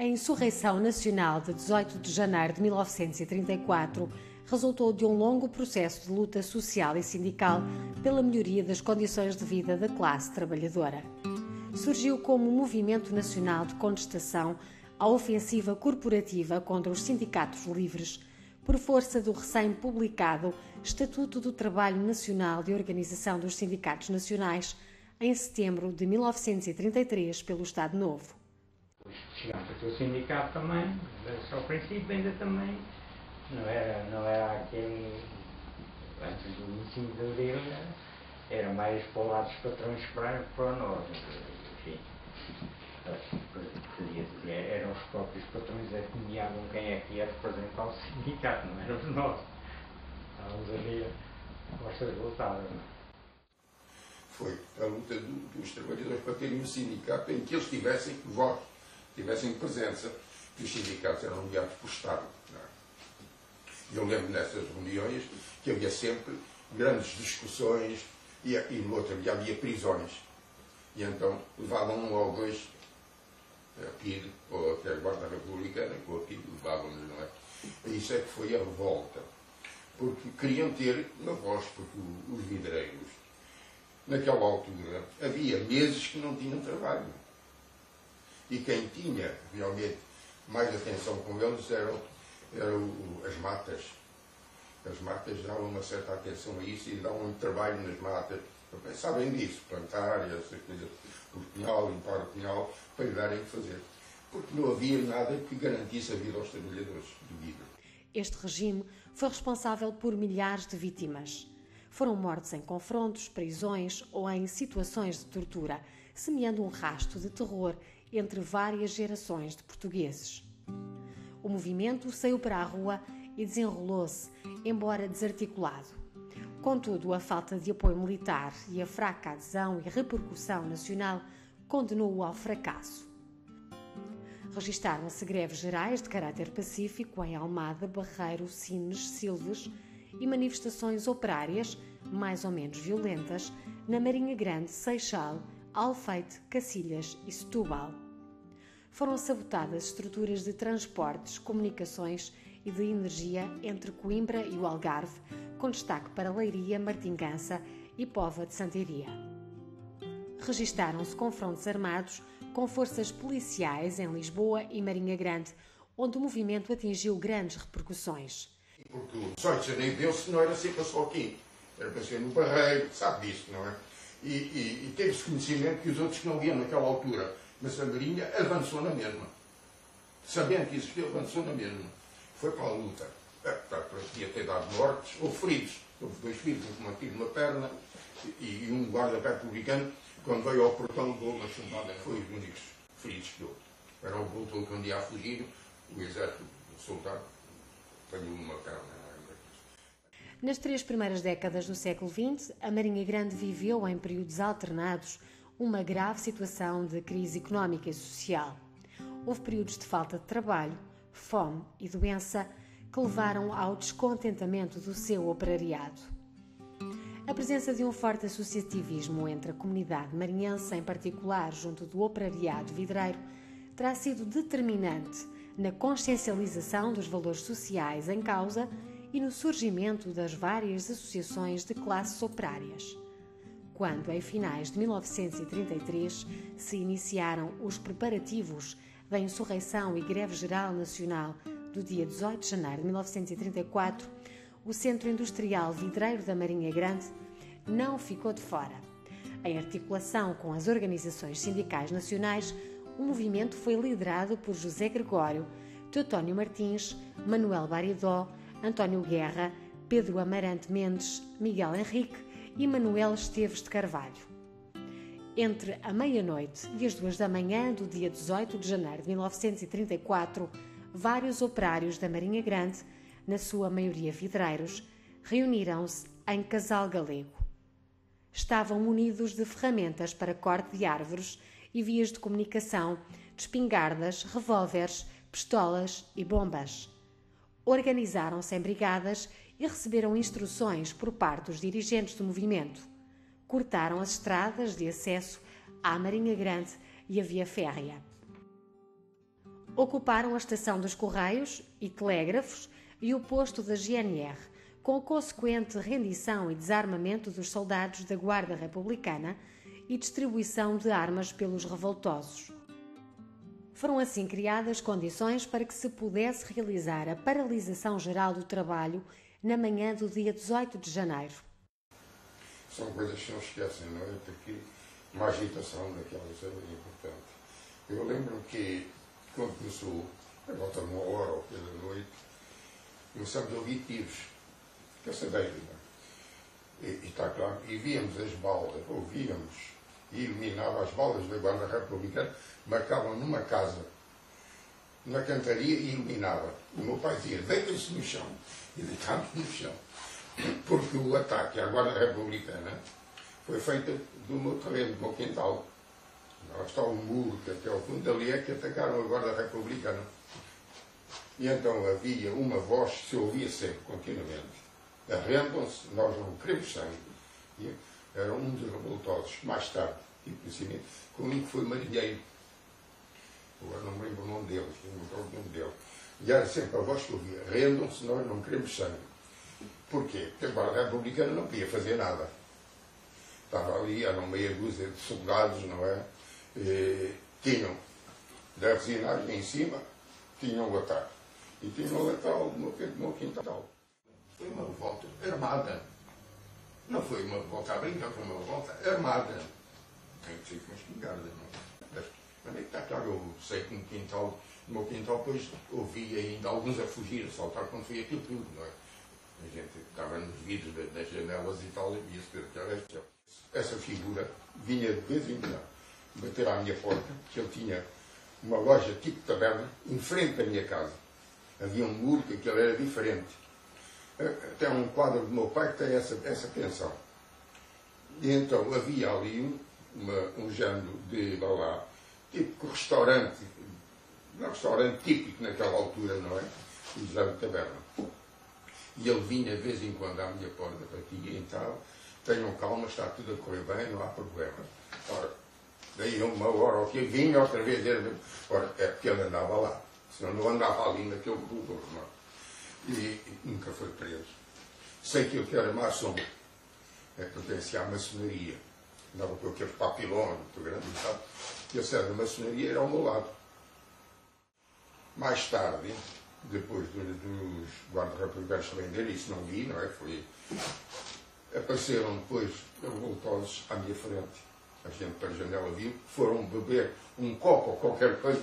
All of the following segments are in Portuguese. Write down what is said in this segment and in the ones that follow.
A insurreição nacional de 18 de janeiro de 1934 resultou de um longo processo de luta social e sindical pela melhoria das condições de vida da classe trabalhadora. Surgiu como um movimento nacional de contestação à ofensiva corporativa contra os sindicatos livres, por força do recém-publicado Estatuto do Trabalho Nacional de Organização dos Sindicatos Nacionais, em setembro de 1933, pelo Estado Novo. Chegamos aqui ao sindicato também, mas ao princípio ainda também não era aquele, antes do 25 de Abril, era mais para o lado dos patrões para nós, enfim. Eram os próprios patrões que nomeavam quem é que ia representar o sindicato, não éramos nós. Estávamos ali costas voltadas, não é? Foi a luta dos trabalhadores para terem um sindicato em que eles tivessem voz, tivessem presença, que os sindicatos eram nomeados por Estado. Eu lembro nessas reuniões que havia sempre grandes discussões e no outro dia havia prisões. E então levavam um ou dois a PIDE, ou até a Guarda Republicana, com a PIDE levavam-nos, não é? E isso é que foi a revolta. Porque queriam ter uma voz, porque os vidreiros, naquela altura, havia meses que não tinham trabalho. E quem tinha realmente mais atenção com eles eram as matas. As matas davam uma certa atenção a isso e davam trabalho nas matas. Sabem disso, plantar, essa coisa, o pinhal, limpar o pinhal, para lhe darem de fazer. Porque não havia nada que garantisse a vida aos trabalhadores de vidro. Este regime foi responsável por milhares de vítimas. Foram mortos em confrontos, prisões ou em situações de tortura, semeando um rasto de terror entre várias gerações de portugueses. O movimento saiu para a rua e desenrolou-se, embora desarticulado. Contudo, a falta de apoio militar e a fraca adesão e repercussão nacional condenou-o ao fracasso. Registaram-se greves gerais de caráter pacífico em Almada, Barreiro, Sines, Silves e manifestações operárias, mais ou menos violentas, na Marinha Grande, Seixal, Alfeite, Cacilhas e Setúbal. Foram sabotadas estruturas de transportes, comunicações e de energia entre Coimbra e o Algarve, com destaque para Leiria, Martingança e Póvoa de Santiria. Registaram-se confrontos armados com forças policiais em Lisboa e Marinha Grande, onde o movimento atingiu grandes repercussões. Porque o 18 de janeiro deu-se, não era sempre só aqui, era para ser no Barreiro, sabe disso, não é? E teve-se conhecimento que os outros não iam naquela altura, mas a Marinha avançou na mesma. Sabendo que existiu, avançou na mesma. Foi para a luta. Podia ter dado mortes ou feridos. Houve 2 feridos, um com um tiro na perna e um guarda republicano, quando veio ao portão, deu uma chumbada. Foi os únicos feridos que houve. Era o voltou que um dia a fugir, o exército, o soldado, apanhou uma perna. Nas 3 primeiras décadas do século XX, a Marinha Grande viveu, em períodos alternados, uma grave situação de crise económica e social. Houve períodos de falta de trabalho, fome e doença que levaram ao descontentamento do seu operariado. A presença de um forte associativismo entre a comunidade marinhense, em particular junto do operariado vidreiro, terá sido determinante na consciencialização dos valores sociais em causa e no surgimento das várias associações de classes operárias. Quando, em finais de 1933, se iniciaram os preparativos da insurreição e greve geral nacional do dia 18 de janeiro de 1934, o Centro Industrial Vidreiro da Marinha Grande não ficou de fora. Em articulação com as organizações sindicais nacionais, o movimento foi liderado por José Gregório, Teutónio Martins, Manuel Baridó, António Guerra, Pedro Amarante Mendes, Miguel Henrique e Manuel Esteves de Carvalho. Entre a meia-noite e as 2 da manhã do dia 18 de janeiro de 1934, vários operários da Marinha Grande, na sua maioria vidreiros, reuniram-se em Casal Galego. Estavam munidos de ferramentas para corte de árvores e vias de comunicação, de espingardas, revólveres, pistolas e bombas. Organizaram-se em brigadas e receberam instruções por parte dos dirigentes do movimento. Cortaram as estradas de acesso à Marinha Grande e a via férrea. Ocuparam a estação dos Correios e Telégrafos e o posto da GNR, com a consequente rendição e desarmamento dos soldados da Guarda Republicana e distribuição de armas pelos revoltosos. Foram assim criadas condições para que se pudesse realizar a paralisação geral do trabalho na manhã do dia 18 de janeiro. São coisas que não esquecem, não é? Porque uma agitação daquelas era importante. Eu lembro que, quando começou, a volta de 1 hora ou pela noite, começamos a ouvir tiros, caçadeiros, e está claro, e víamos as balas, ouvíamos, e iluminava as balas da Guarda Republicana, marcavam numa casa, na cantaria, e iluminava. O meu pai dizia, deita-se no chão, e deitámos no chão, porque o ataque à Guarda Republicana foi feito do meu terreno, do meu quintal. Lá está um muro que até ao fundo ali é que atacaram a Guarda Republicana. E então havia uma voz que se ouvia sempre, continuamente. Arrendam-se, nós não queremos sangue. E era um dos revoltosos, mais tarde, tipo assim, comigo foi marinheiro. Agora não me lembro o nome dele, o nome dele. E era sempre a voz que ouvia, arrendam-se, nós não queremos sangue. Porquê? Porque a Guarda Republicana não podia fazer nada. Estava ali, eram meia dúzia de soldados, não é? E tinham da resinagem em cima, tinham o ataque. E tinham o letal no meu quintal. Foi uma revolta armada. Não foi uma revolta a brincar, foi uma revolta armada. Tem que ser com espingarda, não é? Mas é que está claro, eu sei que no meu quintal, depois ouvi ainda alguns a fugir, a saltar quando foi aquilo tudo, não é? A gente estava nos vidros das janelas e tal, e via-se que era essa figura vinha de vez em quando bater à minha porta, que ele tinha uma loja tipo taberna em frente da minha casa. Havia um muro que aquilo era diferente. Até um quadro do meu pai que tem essa pensão. E então havia ali um género de lá, tipo restaurante, um restaurante típico naquela altura, não é? O género de taberna. E ele vinha de vez em quando à minha porta, batia e tal. Tenham calma, está tudo a correr bem, não há problema. Ora, daí uma hora ou que vinha outra vez, ora, é porque ele andava lá, senão não andava ali naquele corredor, não. E nunca foi preso. Sei que ele era maçom, pertencia à maçonaria, andava com aqueles papilões muito grandes e tal, e esse era da maçonaria, era ao meu lado. Mais tarde, depois dos guardas republicanos se renderem, isso não vi, não é? Apareceram depois revoltosos à minha frente. A gente pela janela viu, foram beber um copo ou qualquer coisa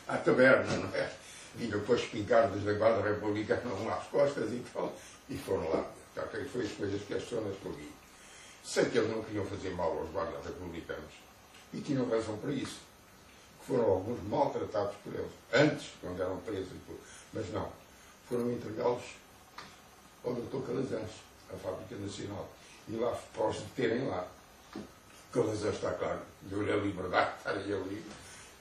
à taberna, não é? Vinham depois pingardas da Guarda Republicana às costas e tal, e foram lá. Foi as coisas que as zonas que eu vi. Sei que eles não queriam fazer mal aos guardas republicanos. E tinham razão para isso. Foram alguns maltratados por eles, antes, quando eram presos, mas não. Foram entregá-los ao Dr. Calazans, à Fábrica Nacional. E lá, para os deterem lá. Calazans, está claro, deu-lhe a liberdade de estar ali,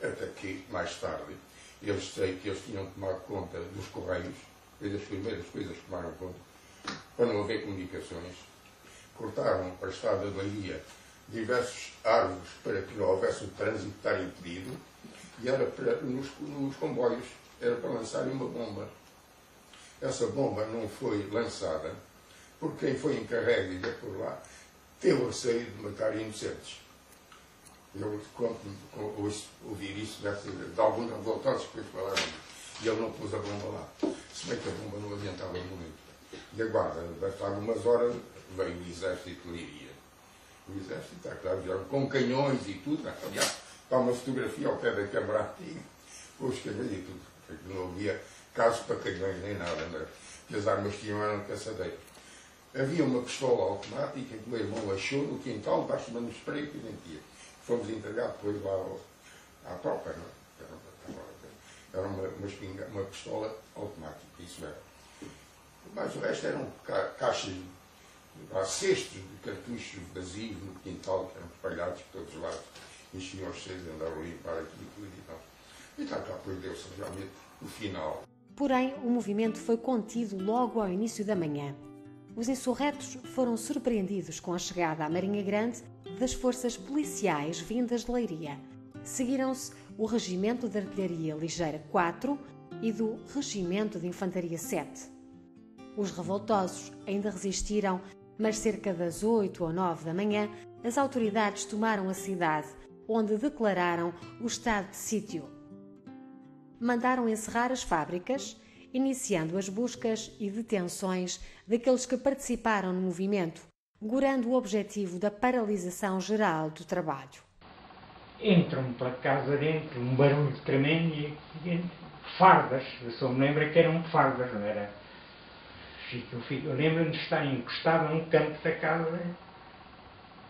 até que, mais tarde, eles sei que eles tinham tomado conta dos Correios, foi das primeiras coisas que tomaram conta, para não haver comunicações. Cortaram para a estrada de Leiria diversos árvores para que não houvesse o trânsito estar impedido, e era para, nos comboios, era para lançarem uma bomba. Essa bomba não foi lançada, porque quem foi encarregue por lá teve o receio de matar inocentes. Eu ouvir isso de alguns revoltosos que depois falaram, e ele não pôs a bomba lá. Se bem que a bomba não adiantava muito. E a guarda, bastava umas horas, veio o exército de Leiria. O exército, está claro, já com canhões e tudo. Aliás, está uma fotografia ao pé da câmara antiga, com os canhões e tudo. Porque não havia casos para canhões nem nada, né? Que as armas tinham eram caçadeiros. Havia uma pistola automática que o meu irmão achou no quintal, baixo de um spray que vendia. Fomos entregar depois lá à tropa, não? Era uma pistola automática, isso era. Mas o resto eram caixas, cestos de cartuchos vazios no quintal, que eram espalhados por todos os lados. Enchiam os seis, andavam a limpar aquilo tudo e tal. E tal, depois deu-se realmente o final. Porém, o movimento foi contido logo ao início da manhã. Os insurretos foram surpreendidos com a chegada à Marinha Grande das forças policiais vindas de Leiria. Seguiram-se o Regimento de Artilharia Ligeira 4 e do Regimento de Infantaria 7. Os revoltosos ainda resistiram, mas cerca das 8 ou 9 da manhã, as autoridades tomaram a cidade, onde declararam o estado de sítio. Mandaram encerrar as fábricas, iniciando as buscas e detenções daqueles que participaram no movimento, gorando o objetivo da paralisação geral do trabalho. Entram pela casa dentro, um barulho tremendo e fardas. Eu só me lembro que eram fardas, não era? Eu lembro-me de estar encostado a um canto da casa.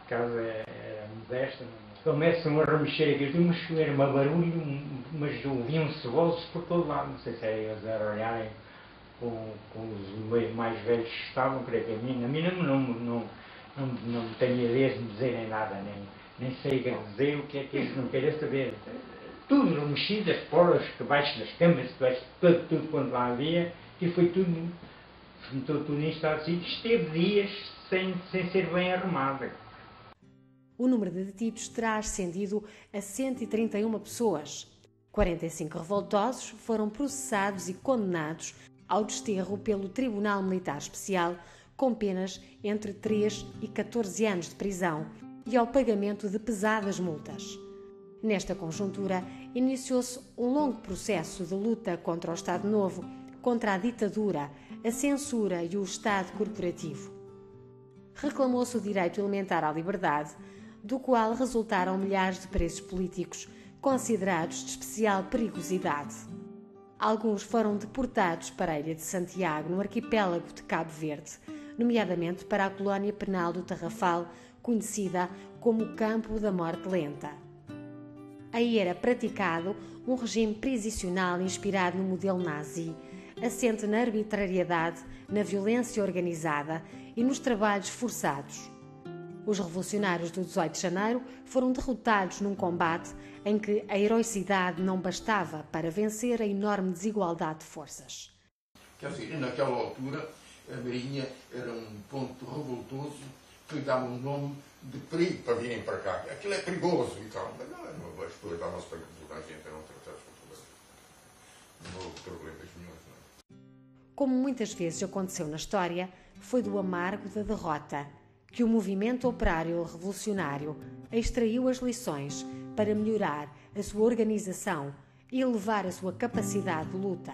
A casa era modesta. Começam a remexer aquilo, mas era um barulho, mas ouviam-se vozes por todo lado. Não sei se era eles a olharem com os mais velhos que estavam, creio que a mim não tenho ideia de me dizerem nada, nem sei dizer o que é eles não querem saber. Tudo remexido, as portas, debaixo das camas, tudo quanto lá havia, e foi tudo, meteu tudo em estado assim. Esteve dias sem ser bem arrumada. O número de detidos terá ascendido a 131 pessoas. 45 revoltosos foram processados e condenados ao desterro pelo Tribunal Militar Especial, com penas entre 3 e 14 anos de prisão e ao pagamento de pesadas multas. Nesta conjuntura, iniciou-se um longo processo de luta contra o Estado Novo, contra a ditadura, a censura e o Estado corporativo. Reclamou-se o direito elementar à liberdade, do qual resultaram milhares de presos políticos, considerados de especial perigosidade. Alguns foram deportados para a ilha de Santiago, no arquipélago de Cabo Verde, nomeadamente para a colónia penal do Tarrafal, conhecida como o Campo da Morte Lenta. Aí era praticado um regime prisional inspirado no modelo nazi, assente na arbitrariedade, na violência organizada e nos trabalhos forçados. Os revolucionários do 18 de janeiro foram derrotados num combate em que a heroicidade não bastava para vencer a enorme desigualdade de forças. Quer dizer, naquela altura, a Marinha era um ponto revoltoso que lhe dava um nome de perigo para virem para cá. Aquilo é perigoso e tal, mas não, as pessoas davam-se para que toda a gente eram tratados por problemas. Não houve problemas nenhum. Como muitas vezes aconteceu na história, foi do amargo da derrota que o movimento operário revolucionário extraiu as lições para melhorar a sua organização e elevar a sua capacidade de luta.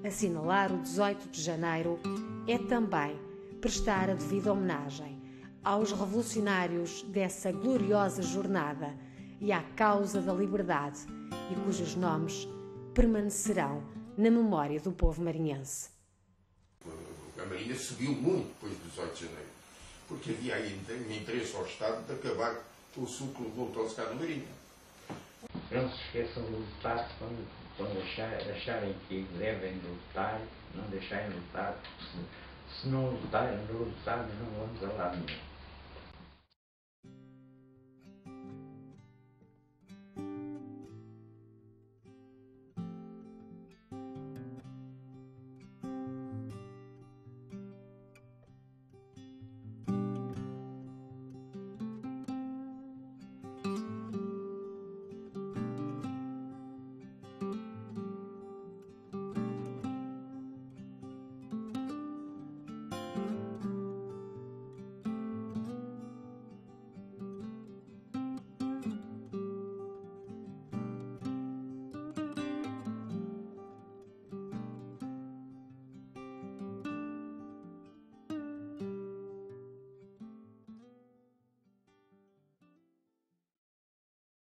Assinalar o 18 de janeiro é também prestar a devida homenagem aos revolucionários dessa gloriosa jornada e à causa da liberdade, e cujos nomes permanecerão na memória do povo marinhense. A Marinha subiu muito depois do 18 de janeiro, porque havia ainda um interesse ao Estado de acabar com o ciclo revoltoso cá na Marinha. Não se esqueçam de lutar quando acharem que devem lutar, não deixarem lutar, porque se não lutarem, não vamos a lado nenhum.